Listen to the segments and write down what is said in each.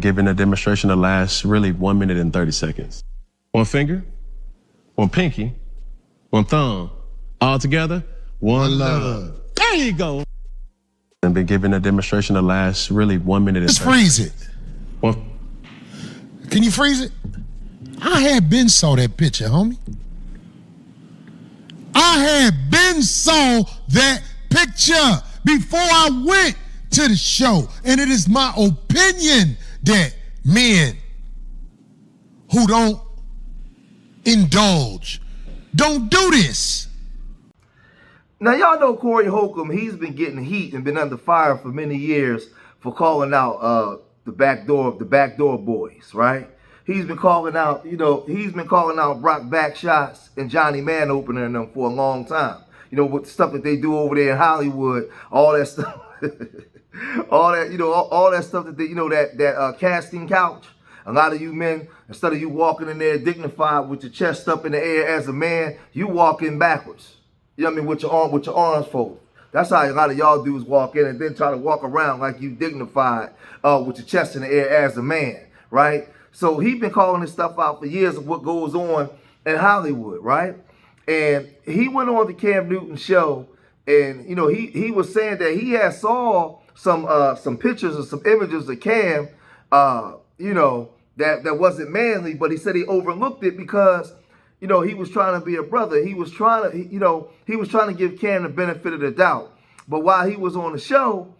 given a demonstration that lasts really 1 minute and 30 seconds. One finger, one pinky, one thumb, all together, one love. There you go. And been given a demonstration that lasts really 1 minute and 30 seconds. Just freeze it. Can you freeze it? I had been saw that picture, homie. I had been saw that picture before I went to the show. And it is my opinion that men who don't indulge don't do this. Now, y'all know Corey Holcomb. He's been getting heat and been under fire for many years for calling out the Backdoor boys, right? He's been calling out, he's been calling out Brock Backshots and Johnny Man opening them for a long time. With the stuff that they do over there in Hollywood, all that stuff, all that stuff that they, that casting couch. A lot of you men, instead of you walking in there dignified with your chest up in the air as a man, you walk in backwards. You know what I mean? With your arms folded. That's how a lot of y'all dudes walk in and then try to walk around like you dignified with your chest in the air as a man, right? So he's been calling this stuff out for years of what goes on in Hollywood, right? And he went on the Cam Newton show, and he was saying that he had saw some pictures and some images of Cam, that wasn't manly, but he said he overlooked it because he was trying to be a brother. He was trying to, he was trying to give Cam the benefit of the doubt. But while he was on the show,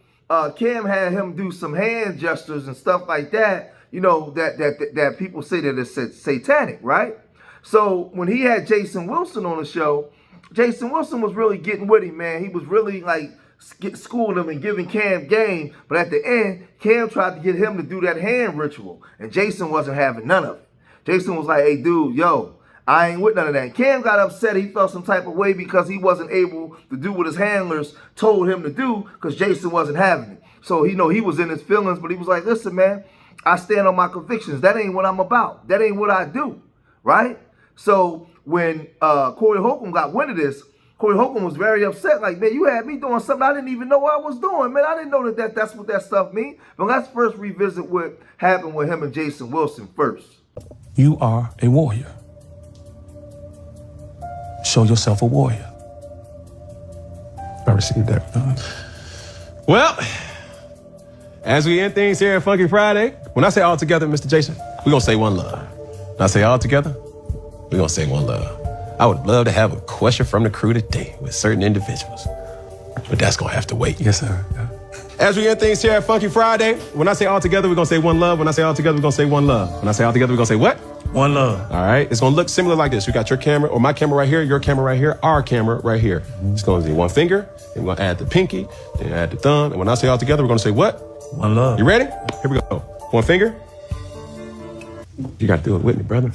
Cam had him do some hand gestures and stuff like that, that people say that it's satanic, right? So when he had Jason Wilson on the show, Jason Wilson was really getting with him, man. He was really like schooling him and giving Cam game. But at the end, Cam tried to get him to do that hand ritual, and Jason wasn't having none of it. Jason was like, hey, dude, I ain't with none of that. Cam got upset. He felt some type of way because he wasn't able to do what his handlers told him to do because Jason wasn't having it. So, he was in his feelings, but he was like, listen, man, I stand on my convictions. That ain't what I'm about. That ain't what I do, right? So when Corey Holcomb got wind of this, Corey Holcomb was very upset. Like, man, you had me doing something I didn't even know what I was doing, man. I didn't know that's what that stuff means. But let's first revisit what happened with him and Jason Wilson first. You are a warrior. Show yourself a warrior. I received that. Well, as we end things here at Funky Friday, when I say all together, Mr. Jason, we're going to say one love. When I say all together, we're going to say one love. I would love to have a question from the crew today with certain individuals, but that's going to have to wait. Yes, sir. Yeah. As we end things here at Funky Friday, when I say all together, we're going to say one love. When I say all together, we're going to say one love. When I say all together, we're going to say what? One love. All right. It's going to look similar like this. You got your camera, or my camera right here, your camera right here, our camera right here. It's going to be one finger, and we're going to add the pinky, then add the thumb. And when I say all together, we're going to say what? One love. You ready? Here we go. One finger. You got to do it with me, brother.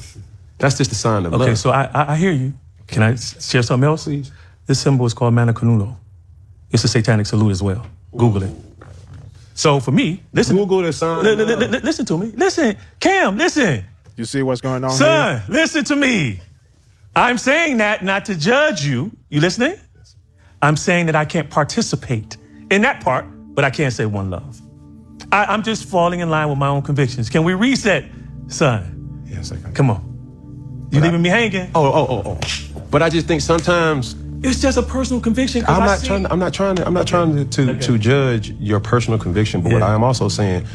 That's just the sign of love. Okay, so I hear you. Can I share something else? Please. This symbol is called Mana Canulo. It's a satanic salute as well. Google it. So for me, listen. Google the sign. Listen to me. Listen, Cam, listen. You see what's going on Son, here? Listen to me. I'm saying that not to judge you. You listening? I'm saying that I can't participate in that part, but I can't say one love. I'm just falling in line with my own convictions. Can we reset, son? Yes, I can. Come on. You leaving me hanging? Oh. But I just think sometimes it's just a personal conviction. I'm not trying to judge your personal conviction, but what I am also saying,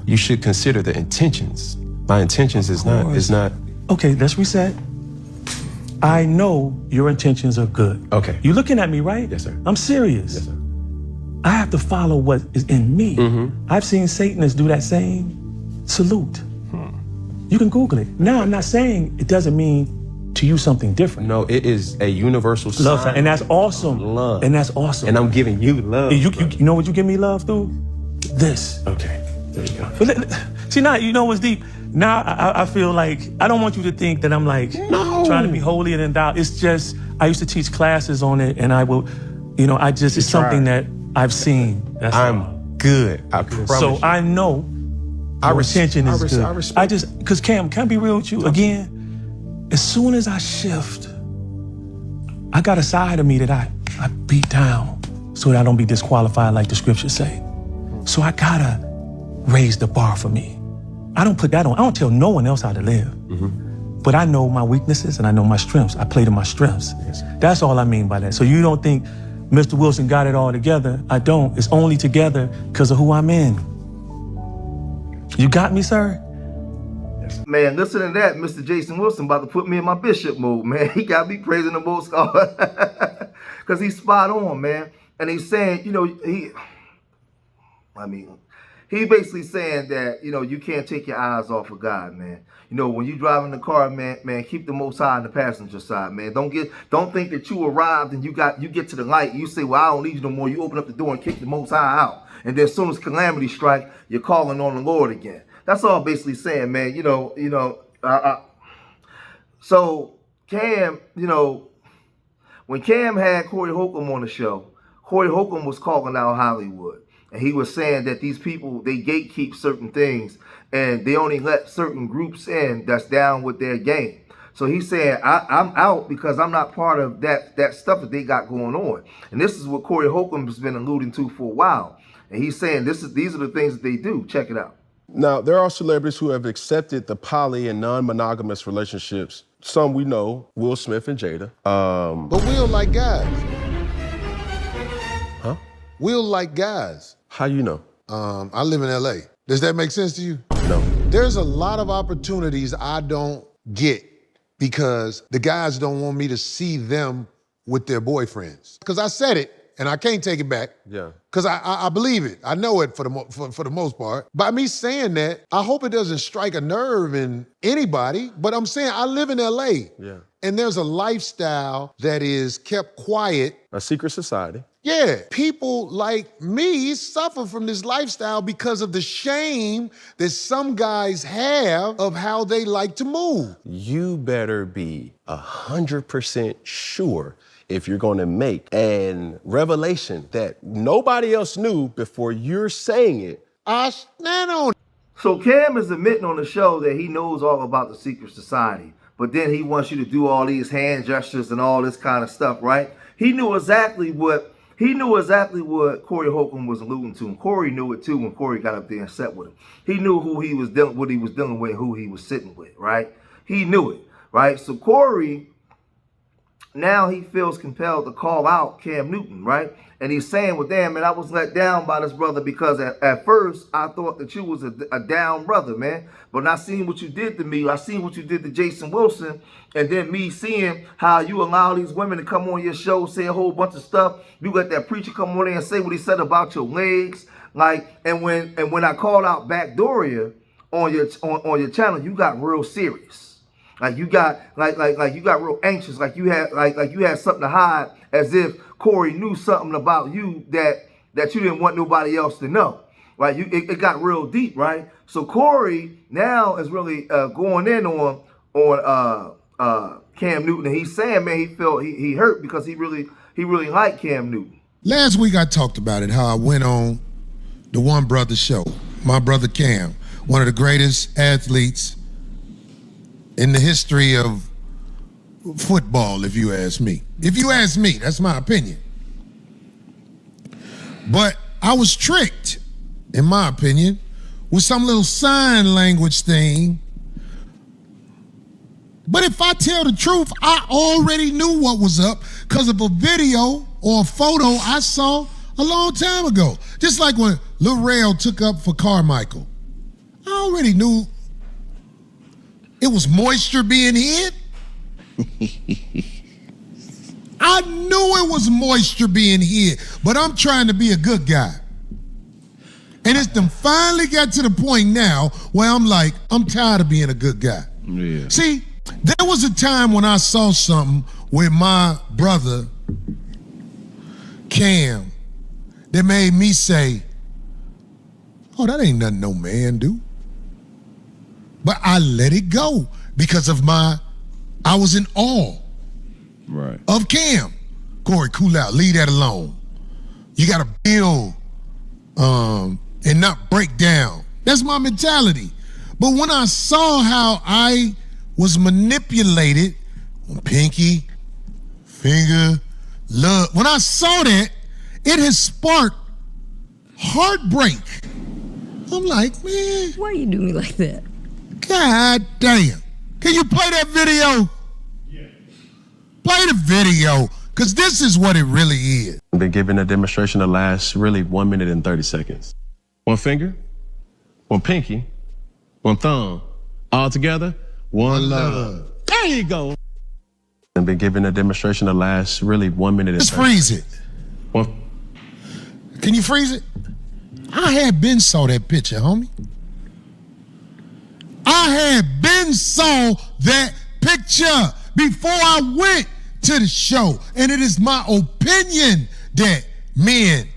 you should consider the intentions. My intentions is not. Okay, let's reset. I know your intentions are good. Okay. You looking at me, right? Yes, sir. I'm serious. Yes, sir. I have to follow what is in me. Mm-hmm. I've seen Satanists do that same salute. You can Google it. Now, I'm not saying it doesn't mean to you something different. No, it is a universal love, sign. and that's awesome. Love. And that's awesome. And I'm giving you love. You know what you give me love through? This. Okay, there you go. But see, now, you know what's deep? Now, I feel like, I don't want you to think that I'm like trying to be holier than thou. It's just, I used to teach classes on it, and I will, it's something that I've seen. That's good. I promise So you. I know your intention is good. I just, because Cam, can I be real with you? Again, as soon as I shift, I got a side of me that I beat down so that I don't be disqualified like the scriptures say. So I gotta raise the bar for me. I don't put that on. I don't tell no one else how to live. But I know my weaknesses and I know my strengths. I play to my strengths. Yes. That's all I mean by that. So you don't think Mr. Wilson got it all together. I don't. It's only together because of who I'm in. You got me, sir? Man, listen to that. Mr. Jason Wilson about to put me in my bishop mode, man. He got me praising the most because he's spot on, man. And he's saying, you know, he basically saying that, you know, you can't take your eyes off of God, man. You know, when you driving the car, man, keep the Most High on the passenger side, man. Don't think that you arrived and you get to the light and you say, well, I don't need you no more. You open up the door and kick the Most High out. And then as soon as calamity strike, you're calling on the Lord again. That's all I'm basically saying, man. So Cam, you know, when Cam had Corey Holcomb on the show, Corey Holcomb was calling out Hollywood. And he was saying that these people, they gatekeep certain things and they only let certain groups in that's down with their game. So he's saying, I'm out because I'm not part of that stuff that they got going on. And this is what Corey Holcomb has been alluding to for a while. And he's saying these are the things that they do. Check it out. Now, there are celebrities who have accepted the poly and non-monogamous relationships. Some we know, Will Smith and Jada. But Will like guys. Huh? Will like guys. How you know? I live in LA. Does that make sense to you? No. There's a lot of opportunities I don't get because the guys don't want me to see them with their boyfriends. Because I said it, and I can't take it back. Yeah. Because I believe it. I know it for the most part. By me saying that, I hope it doesn't strike a nerve in anybody, but I'm saying I live in LA. Yeah. And there's a lifestyle that is kept quiet. A secret society. Yeah, people like me suffer from this lifestyle because of the shame that some guys have of how they like to move. You better be 100% sure if you're going to make an revelation that nobody else knew before you're saying it. I stand on it. So Cam is admitting on the show that he knows all about the secret society, but then he wants you to do all these hand gestures and all this kind of stuff, right? He knew exactly what Corey Holcomb was alluding to, and Corey knew it too when Corey got up there and sat with him. He knew what he was dealing with, who he was sitting with, right? He knew it, right? So Corey, now he feels compelled to call out Cam Newton, right? And he's saying, well, damn, man, I was let down by this brother because at first I thought that you was a down brother, man. But I seen what you did to me. I seen what you did to Jason Wilson. And then me seeing how you allow these women to come on your show, say a whole bunch of stuff. You let that preacher come on there and say what he said about your legs. Like, and when I called out Backdoor on your channel, you got real serious. Like you got you got real anxious, like you had something to hide, as if Corey knew something about you that you didn't want nobody else to know. Right? It got real deep, right? So Corey now is really going in on Cam Newton, and he's saying, man, he hurt because he really liked Cam Newton. Last week I talked about it, how I went on the One Brother show. My brother Cam, one of the greatest athletes in the history of football, if you ask me. If you ask me, that's my opinion. But I was tricked, in my opinion, with some little sign language thing. But if I tell the truth, I already knew what was up because of a video or a photo I saw a long time ago. Just like when Lil Rail took up for Carmichael. I already knew it was moisture being hid. I knew it was moisture being hid, but I'm trying to be a good guy. And it's done finally got to the point now where I'm like, I'm tired of being a good guy. Yeah. See, there was a time when I saw something with my brother, Cam, that made me say, oh, that ain't nothing no man do. But I let it go because of I was in awe of Cam. Corey, cool out, leave that alone. You gotta build and not break down. That's my mentality. But when I saw how I was manipulated on pinky, finger, love, when I saw that, it has sparked heartbreak I'm like, man, Why you do me like that? God damn. Can you play that video? Yeah. Play the video, because this is what it really is. I've been given a demonstration that lasts really 1 minute and 30 seconds. One finger, one pinky, one thumb, all together, one love. There you go. I've been given a demonstration that lasts really 1 minute and 30 Let's freeze it. One. Can you freeze it? I had been saw that picture, homie. I had been saw that picture before I went to the show. And it is my opinion that men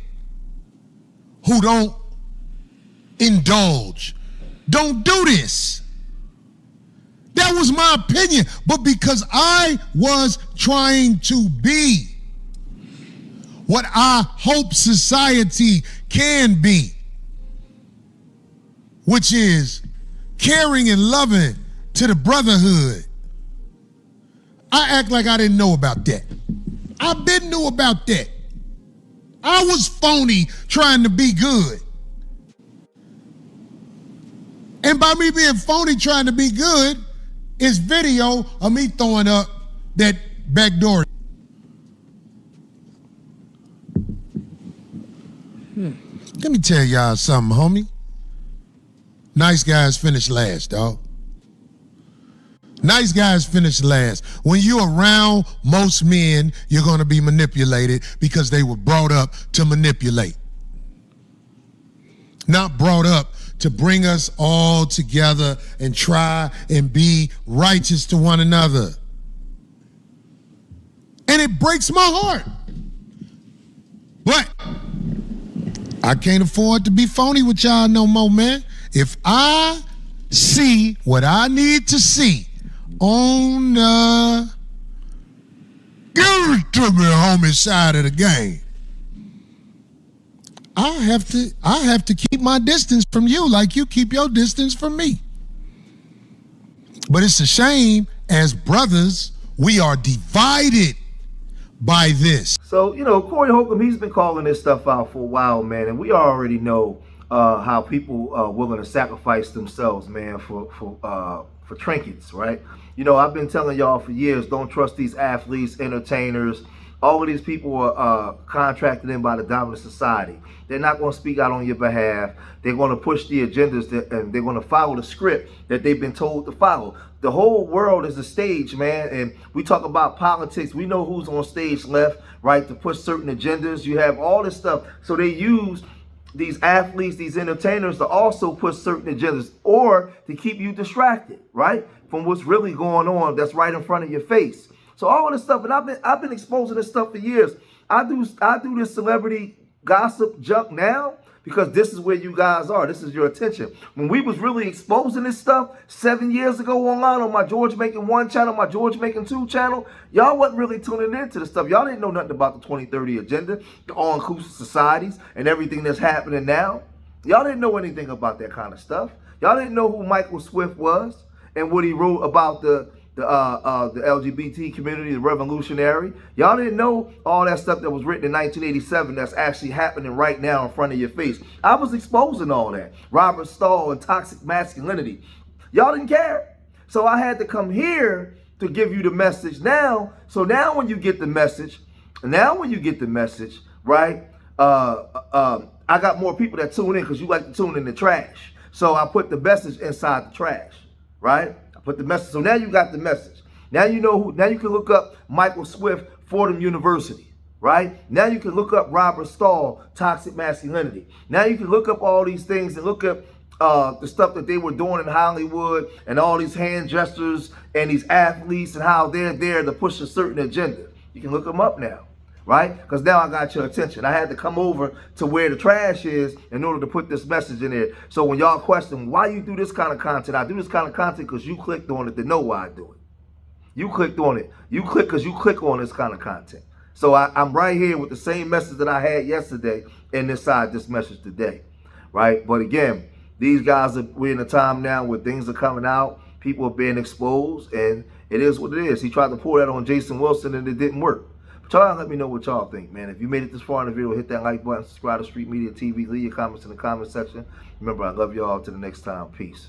who don't indulge don't do this. That was my opinion. But because I was trying to be what I hope society can be, which is caring and loving to the brotherhood, I act like I didn't know about that. I been knew about that. I was phony trying to be good. And by me being phony trying to be good is video of me throwing up that backdoor. Let me tell y'all something, homie. Nice guys finish last, dog. Nice guys finish last. When you're around most men, you're going to be manipulated because they were brought up to manipulate. Not brought up to bring us all together and try and be righteous to one another. And it breaks my heart. But I can't afford to be phony with y'all no more, man. If I see what I need to see on the give it to me, homie, side of the game, I have to keep my distance from you like you keep your distance from me. But it's a shame, as brothers, we are divided by this. So, Corey Holcomb, he's been calling this stuff out for a while, man, and we already know how people are willing to sacrifice themselves, man, for trinkets, right? I've been telling y'all for years, don't trust these athletes, entertainers. All of these people are contracted in by the dominant society. They're not going to speak out on your behalf. They're going to push the agendas and they're going to follow the script that they've been told to follow. The whole world is a stage, man. And we talk about politics. We know who's on stage left, right, to push certain agendas. You have all this stuff. So they use these athletes, these entertainers to also push certain agendas or to keep you distracted, right, from what's really going on that's right in front of your face. So all this stuff, and I've been exposing this stuff for years. I do this celebrity gossip junk now because this is where you guys are. This is your attention. When we was really exposing this stuff 7 years ago online on my George Making 1 channel, my George Making 2 channel, y'all wasn't really tuning into the stuff. Y'all didn't know nothing about the 2030 agenda, the all-inclusive societies, and everything that's happening now. Y'all didn't know anything about that kind of stuff. Y'all didn't know who Michael Swift was and what he wrote about the LGBT community, the revolutionary. Y'all didn't know all that stuff that was written in 1987 that's actually happening right now in front of your face. I was exposing all that. Robert Stahl and toxic masculinity. Y'all didn't care. So I had to come here to give you the message now. So now when you get the message, right, I got more people that tune in because you like to tune in the trash. So I put the message inside the trash, right? Put the message. So now you got the message. Now you know who. Now you can look up Michael Swift, Fordham University, right? Now you can look up Robert Stahl, toxic masculinity. Now you can look up all these things and look up the stuff that they were doing in Hollywood and all these hand gestures and these athletes and how they're there to push a certain agenda. You can look them up now, right? Because now I got your attention. I had to come over to where the trash is in order to put this message in there. So when y'all question why you do this kind of content, I do this kind of content because you clicked on it to know why I do it. You clicked on it. You click because you click on this kind of content. So I'm right here with the same message that I had yesterday and inside this message today, right? But again, these guys, we're in a time now where things are coming out. People are being exposed, and it is what it is. He tried to pour that on Jason Wilson, and it didn't work. Y'all let me know what y'all think, man. If you made it this far in the video, hit that like button, subscribe to Street Media TV, leave your comments in the comment section. Remember, I love y'all. Till the next time. Peace.